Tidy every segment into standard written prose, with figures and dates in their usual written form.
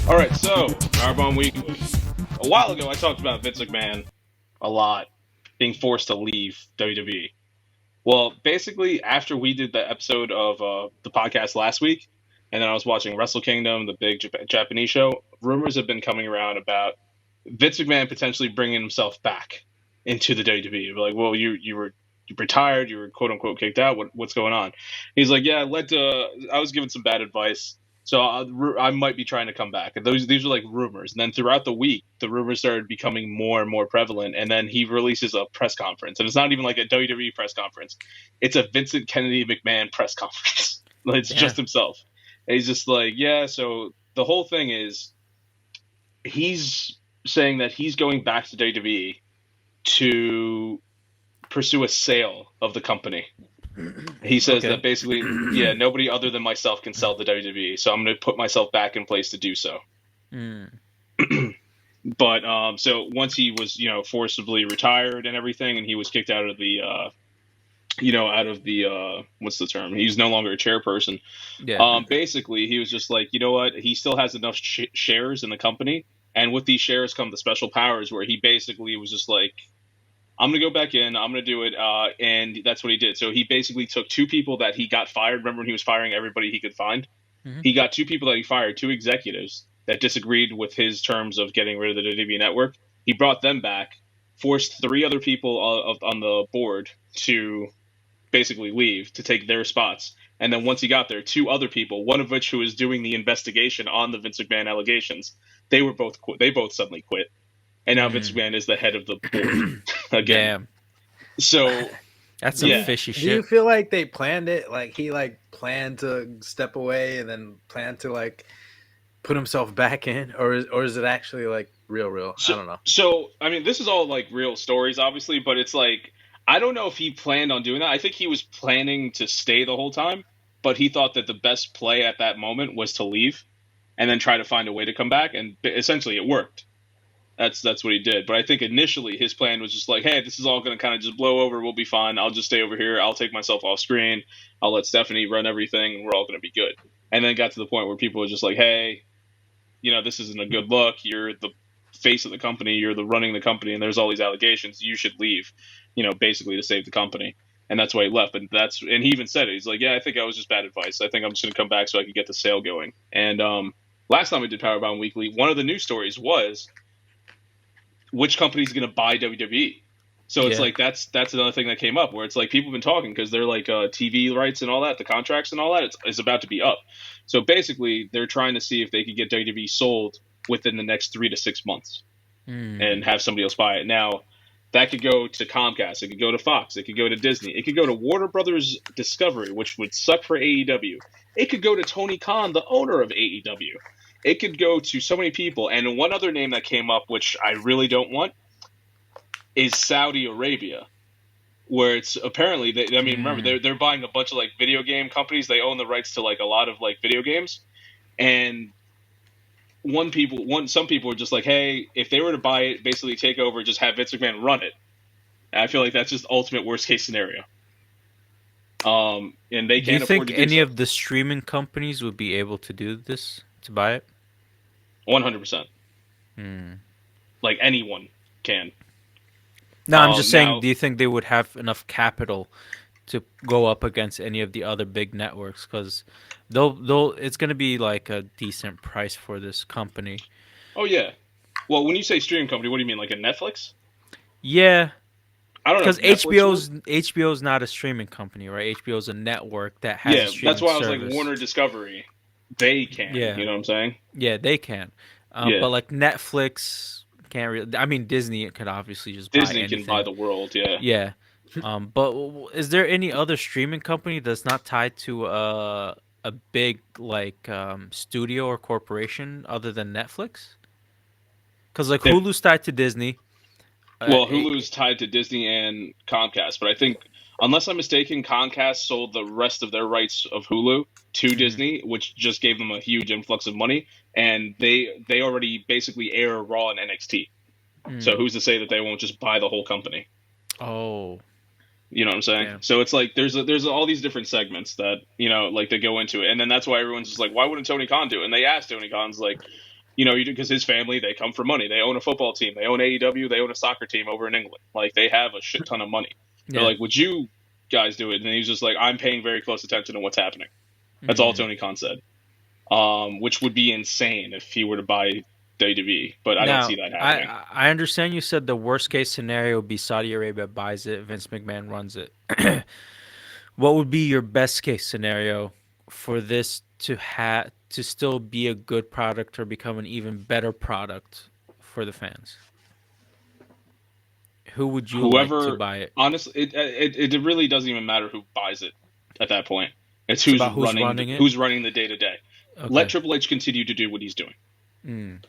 All right, so Powerbomb Weekly. A while ago, I talked about Vince McMahon a lot being forced to leave WWE. Well, basically, after we did the episode of the podcast last week, and then I was watching Wrestle Kingdom, the big Japanese show, rumors have been coming around about Vince McMahon potentially bringing himself back into the WWE. Like, well, you retired, you were quote unquote kicked out. What's going on? He's like, yeah, I was given some bad advice, so I might be trying to come back. And these are like rumors. And then throughout the week, the rumors started becoming more and more prevalent. And then he releases a press conference, and it's not even like a WWE press conference; it's a Vincent Kennedy McMahon press conference. It's just himself. And he's just like, yeah. So the whole thing is, he's saying that he's going back to WWE to pursue a sale of the company. He says that basically, yeah, nobody other than myself can sell the WWE, so I'm going to put myself back in place to do so. But so once he was, forcibly retired and everything, and he was kicked out of the, what's the term? He's no longer a chairperson. Yeah. Basically, he was just like, you know what? He still has enough shares in the company, and with these shares come the special powers, where he basically was just like, I'm going to go back in, I'm going to do it, and that's what he did. So he basically took two people that he got fired. Remember when he was firing everybody he could find? Mm-hmm. He got two people that he fired, two executives that disagreed with his terms of getting rid of the WWE network. He brought them back, forced three other people on the board to basically leave, to take their spots. And then once he got there, two other people, one of which who was doing the investigation on the Vince McMahon allegations, they both suddenly quit. And now Vince McMahon is the head of the board again. Damn. So that's some fishy shit. Do you feel like they planned it? Like he planned to step away and then planned to put himself back in, or is it actually real? So, I don't know. So I mean, this is all real stories, obviously, but it's I don't know if he planned on doing that. I think he was planning to stay the whole time, but he thought that the best play at that moment was to leave and then try to find a way to come back, and essentially it worked. That's what he did. But I think initially his plan was just hey, this is all going to kind of just blow over. We'll be fine. I'll just stay over here. I'll take myself off screen. I'll let Stephanie run everything, and we're all going to be good. And then it got to the point where people were just hey, this isn't a good look. You're the face of the company. You're the running the company, and there's all these allegations. You should leave, basically to save the company. And that's why he left. And he even said it. He's like, yeah, I think I was just bad advice. I think I'm just going to come back so I can get the sale going. And last time we did Powerbound Weekly, one of the news stories was which company's going to buy WWE. So it's that's another thing that came up, where it's people have been talking because they're TV rights and all that, the contracts and all that, it's about to be up. So basically they're trying to see if they could get WWE sold within the next 3 to 6 months and have somebody else buy it. Now that could go to Comcast, it could go to Fox, it could go to Disney, it could go to Warner Brothers Discovery, which would suck for AEW. It could go to Tony Khan, the owner of AEW. It could go to so many people. And one other name that came up, which I really don't want, is Saudi Arabia, where it's apparently, remember, they're buying a bunch of video game companies. They own the rights to a lot of video games. And some people are just hey, if they were to buy it, basically take over, just have Vince McMahon run it. And I feel like that's just the ultimate worst case scenario. And they can't afford to do. Do you think any of the streaming companies would be able to do this, to buy it? 100%. Anyone can. No, I'm just saying, do you think they would have enough capital to go up against any of the other big networks? Because it's going to be a decent price for this company. Oh, yeah. Well, when you say streaming company, what do you mean? Like a Netflix? Yeah. I don't know. Because HBO's not a streaming company, right? HBO's a network that has a streaming that's why service. I was Warner Discovery. They can. Yeah. You know what I'm saying? Yeah, they can. But Netflix can't really. I mean, Disney could obviously just buy anything. Disney can buy the world, yeah. Yeah. But is there any other streaming company that's not tied to a big studio or corporation other than Netflix? Because Hulu's tied to Disney. Well, Hulu's tied to Disney and Comcast, but I think, unless I'm mistaken, Comcast sold the rest of their rights of Hulu to Disney, which just gave them a huge influx of money, and they already basically air Raw and NXT. So who's to say that they won't just buy the whole company? Oh. You know what I'm saying? Yeah. So it's there's all these different segments that, they go into it. And then that's why everyone's just why wouldn't Tony Khan do it? And they asked Tony Khan's You know, because his family, they come from money. They own a football team. They own AEW. They own a soccer team over in England. Like, they have a shit ton of money. They're Yeah. like, would you guys do it? And he's just like, I'm paying very close attention to what's happening. That's all Mm. Tony Khan said. Which would be insane if he were to buy WWE, but I don't Now, see that happening. I understand you said the worst case scenario would be Saudi Arabia buys it, Vince McMahon runs it. What would be your best case scenario for this to still be a good product or become an even better product for the fans? Who would you like to Whoever, buy it? honestly, it really doesn't even matter who buys it at that point. It's It's about who's running it. who's running the day to day. Let Okay. Triple H continue to do what he's doing. Mm.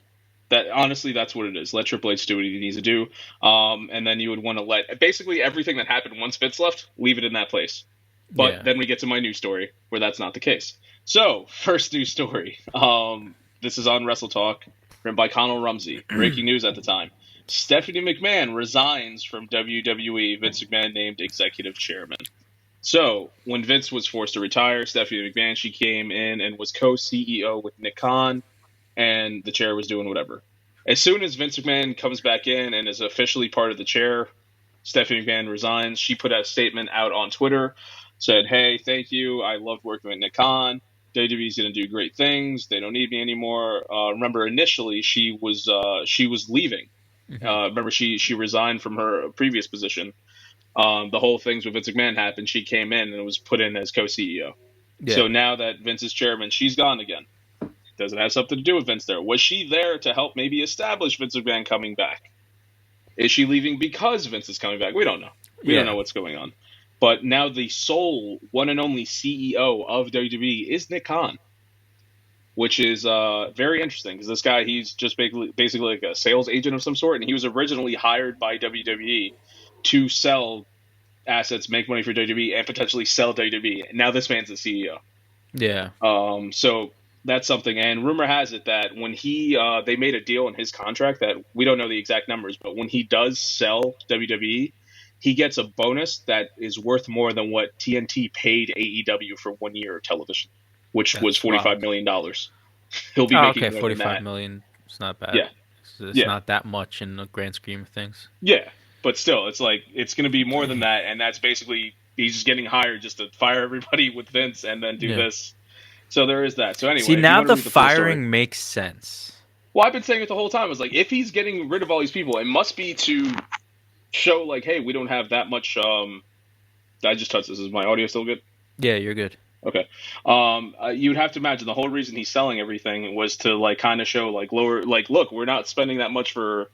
That honestly, that's what it is. Let Triple H do what he needs to do, and then you would want to let basically everything that happened once Vince left, leave it in that place. But Yeah. then we get to my news story where that's not the case. So first news story. This is on Wrestle Talk, written by Connell Rumsey. Breaking news at the time: Stephanie McMahon resigns from WWE. Vince McMahon named executive chairman. So when Vince was forced to retire, Stephanie McMahon, she came in and was co-CEO with Nick Khan, and the chair was doing whatever. As soon as Vince McMahon comes back in and is officially part of the chair, Stephanie McMahon resigns. She put out a statement out on Twitter, said, "Hey, thank you. I loved working with Nick Khan. WWE's going to do great things. They don't need me anymore." Remember, initially she was leaving. Remember, she resigned from her previous position. The whole things with Vince McMahon happened. She came in and was put in as co-CEO. Yeah. So now that Vince is chairman, she's gone again. Does it have something to do with Vince there? Was she there to help maybe establish Vince McMahon coming back? Is she leaving because Vince is coming back? We don't know. We don't know what's going on. But now the sole one and only CEO of WWE is Nick Khan, which is very interesting because this guy, he's just basically like a sales agent of some sort, and he was originally hired by WWE to sell assets, make money for WWE, and potentially sell WWE. Now this man's the CEO. Yeah. So that's something. And rumor has it that when they made a deal in his contract that we don't know the exact numbers, but when he does sell WWE, he gets a bonus that is worth more than what TNT paid AEW for 1 year of television, which was $45 million. He'll be making more than that. $45 million. It's not bad. Yeah. It's not that much in the grand scheme of things. Yeah, but still, it's like it's going to be more than that, and that's basically he's just getting hired just to fire everybody with Vince and then do this. So there is that. So anyway, see, now the firing makes sense. Well, I've been saying it the whole time. It's like if he's getting rid of all these people, it must be to show like, hey, we don't have that much. I just touched this. Is my audio still good? Yeah, you're good. Okay. You'd have to imagine the whole reason he's selling everything was to like kind of show like lower, like, look, we're not spending that much for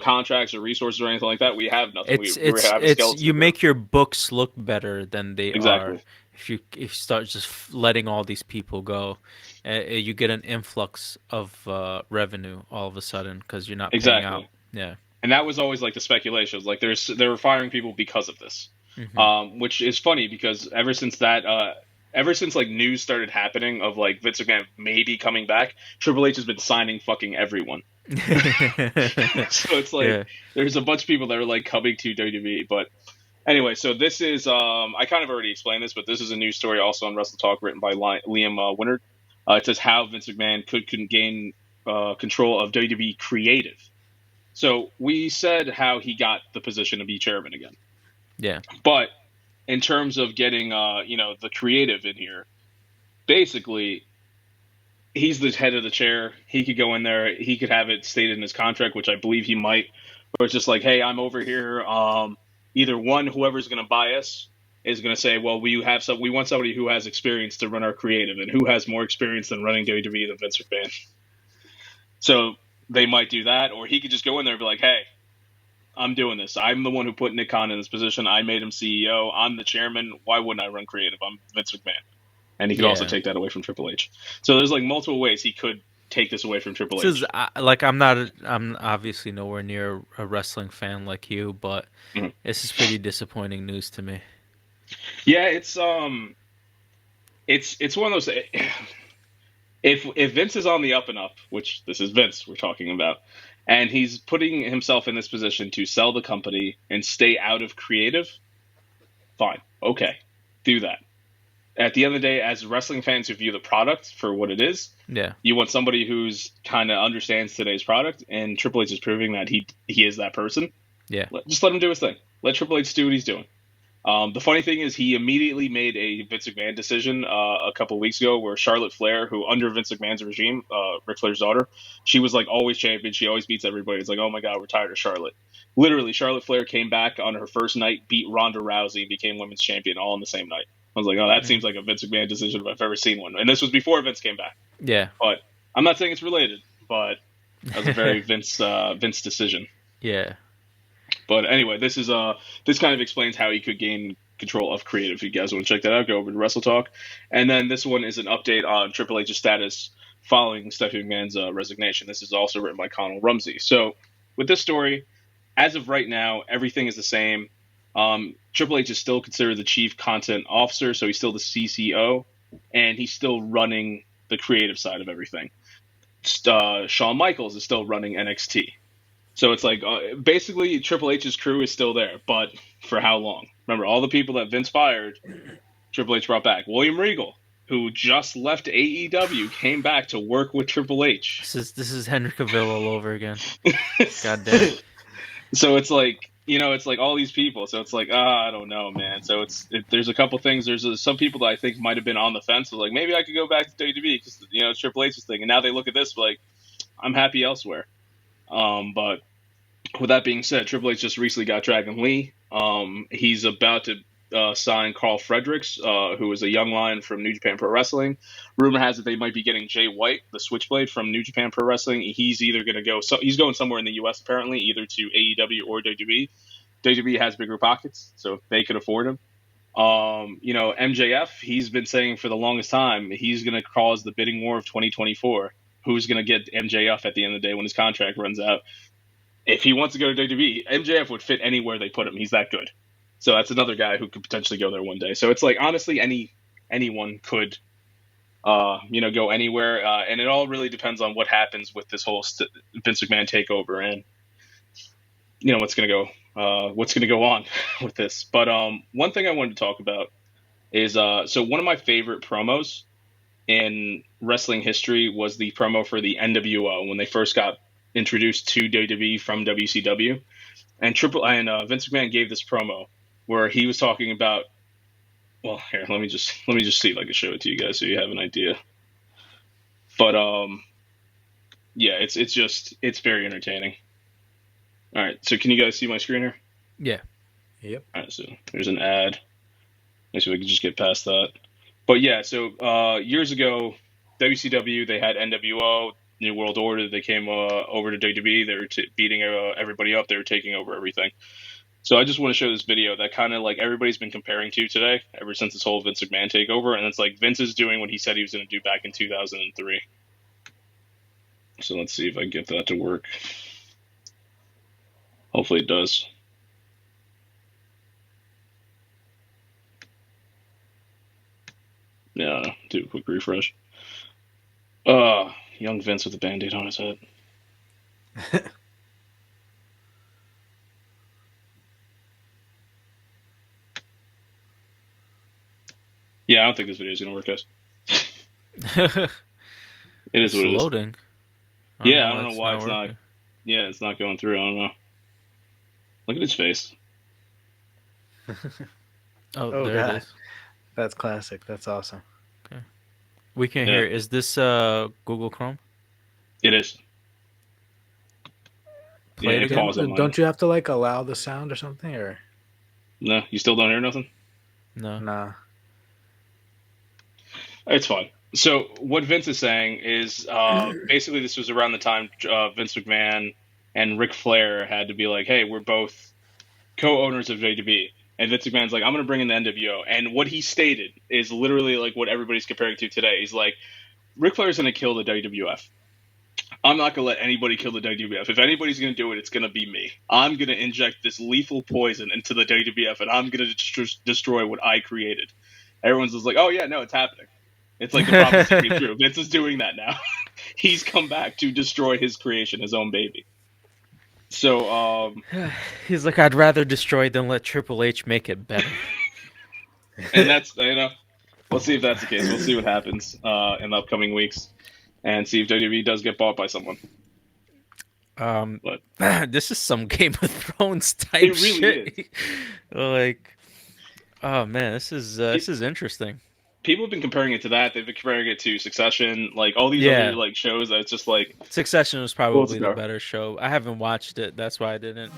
contracts or resources or anything like that. We have nothing. It's you make your books look better than they exactly. are. If you start just letting all these people go, you get an influx of revenue all of a sudden because you're not paying out. Yeah. And that was always like the speculation. It was like they were firing people because of this, which is funny because ever since like news started happening of like Vince McMahon maybe coming back, Triple H has been signing fucking everyone. So it's like there's a bunch of people that are like coming to WWE. But anyway, so this is I kind of already explained this, but this is a news story also on Wrestle Talk written by Liam Winnard. It says how Vince McMahon could gain control of WWE creative. So we said how he got the position to be chairman again. Yeah. But in terms of getting, the creative in here, basically, he's the head of the chair. He could go in there. He could have it stated in his contract, which I believe he might. Where it's just like, hey, I'm over here. Either one, whoever's going to buy us is going to say, well, we want somebody who has experience to run our creative, and who has more experience than running WWE than Vince McMahon. So they might do that, or he could just go in there and be like, hey, I'm doing this. I'm the one who put Nick Khan in this position. I made him CEO. I'm the chairman. Why wouldn't I run creative? I'm Vince McMahon. And he could also take that away from Triple H. So there's like multiple ways he could take this away from Triple H. I'm obviously nowhere near a wrestling fan like you, but this is pretty disappointing news to me. Yeah, it's one of those. If Vince is on the up and up, which this is Vince we're talking about, and he's putting himself in this position to sell the company and stay out of creative, fine, okay, do that. At the end of the day, as wrestling fans who view the product for what it is, Yeah. you want somebody who's kind of understands today's product, and Triple H is proving that he is that person. Yeah. Just let him do his thing. Let Triple H do what he's doing. The funny thing is, he immediately made a Vince McMahon decision a couple weeks ago, where Charlotte Flair, who under Vince McMahon's regime, Ric Flair's daughter, she was like always champion. She always beats everybody. It's like, oh my god, we're tired of Charlotte. Literally, Charlotte Flair came back on her first night, beat Ronda Rousey, and became women's champion all in the same night. I was like, oh, that seems like a Vince McMahon decision if I've ever seen one. And this was before Vince came back. Yeah. But I'm not saying it's related, but that was a very Vince decision. Yeah. But anyway, this kind of explains how he could gain control of creative. If you guys want to check that out, go over to Wrestle Talk. And then this one is an update on Triple H's status following Stephanie McMahon's resignation. This is also written by Connell Rumsey. So with this story, as of right now, everything is the same. Triple H is still considered the chief content officer, so he's still the CCO, and he's still running the creative side of everything. Shawn Michaels is still running NXT. So it's like basically Triple H's crew is still there, but for how long? Remember, all the people that Vince fired, Triple H brought back. William Regal, who just left AEW, came back to work with Triple H. This is Henry Cavill all over again. God damn. So it's like, it's like all these people. So it's like, I don't know, man. So there's a couple things. There's some people that I think might have been on the fence. Like, maybe I could go back to WWE because, it's Triple H's thing. And now they look at this like, I'm happy elsewhere. But with that being said, Triple H just recently got Dragon Lee. He's about to sign Carl Fredericks, who is a young lion from New Japan Pro Wrestling. Rumor has it they might be getting Jay White, the Switchblade from New Japan Pro Wrestling. He's either going to go, he's going somewhere in the U.S. apparently, either to AEW or WWE. WWE has bigger pockets, so they could afford him. MJF, he's been saying for the longest time he's going to cause the bidding war of 2024. Who's going to get MJF at the end of the day when his contract runs out? If he wants to go to WWE, MJF would fit anywhere they put him. He's that good. So that's another guy who could potentially go there one day. So it's like, honestly, anyone could, go anywhere. And it all really depends on what happens with this whole Vince McMahon takeover and, what's going to go on with this. But one thing I wanted to talk about is, so one of my favorite promos in wrestling history was the promo for the NWO when they first got introduced to WWE from WCW, and Vince McMahon gave this promo where he was talking about. Well, here, let me just see if I can show it to you guys so you have an idea. But yeah, it's very entertaining. All right, so can you guys see my screen here? Yeah. Yep. All right, so there's an ad. Let's see if we can just get past that. But yeah, so years ago, WCW, they had NWO, New World Order. They came over to WWE. They were beating everybody up. They were taking over everything. So I just want to show this video that kind of like everybody's been comparing to today, ever since this whole Vince McMahon takeover. And it's like Vince is doing what he said he was going to do back in 2003. So let's see if I can get that to work. Hopefully it does. Yeah, do a quick refresh. Young Vince with a Band-Aid on his head. Yeah, I don't think this video is going to work, guys. It is what it is. Loading. I don't know why it's not. Yeah, it's not going through. I don't know. Look at his face. Oh, there God. it is. That's classic. That's awesome. Okay. We can hear. Is this Google Chrome? It is. Play it again. Don't you have to like allow the sound or something, or? No, you still don't hear nothing? No. Nah. It's fine. So what Vince is saying is basically this was around the time Vince McMahon and Ric Flair had to be like, hey, we're both co-owners of WWE. And Vince McMahon's like, I'm going to bring in the NWO. And what he stated is literally like what everybody's comparing to today. He's like, Ric Flair's going to kill the WWF. I'm not going to let anybody kill the WWF. If anybody's going to do it, it's going to be me. I'm going to inject this lethal poison into the WWF, and I'm going to destroy what I created. Everyone's just like, oh, yeah, no, it's happening. It's like the prophecy came true. Vince is doing that now. He's come back to destroy his creation, his own baby. So, he's like, I'd rather destroy than let Triple H make it better. And that's, We'll see if that's the case. We'll see what happens in the upcoming weeks, and see if WWE does get bought by someone. But This is some Game of Thrones type it really shit. is. Like, oh man, this is interesting. People have been comparing it to that. They've been comparing it to Succession, like all these Yeah. other like shows. That it's just like Succession was Well, it's probably the dark. better show. I haven't watched it. That's why I didn't.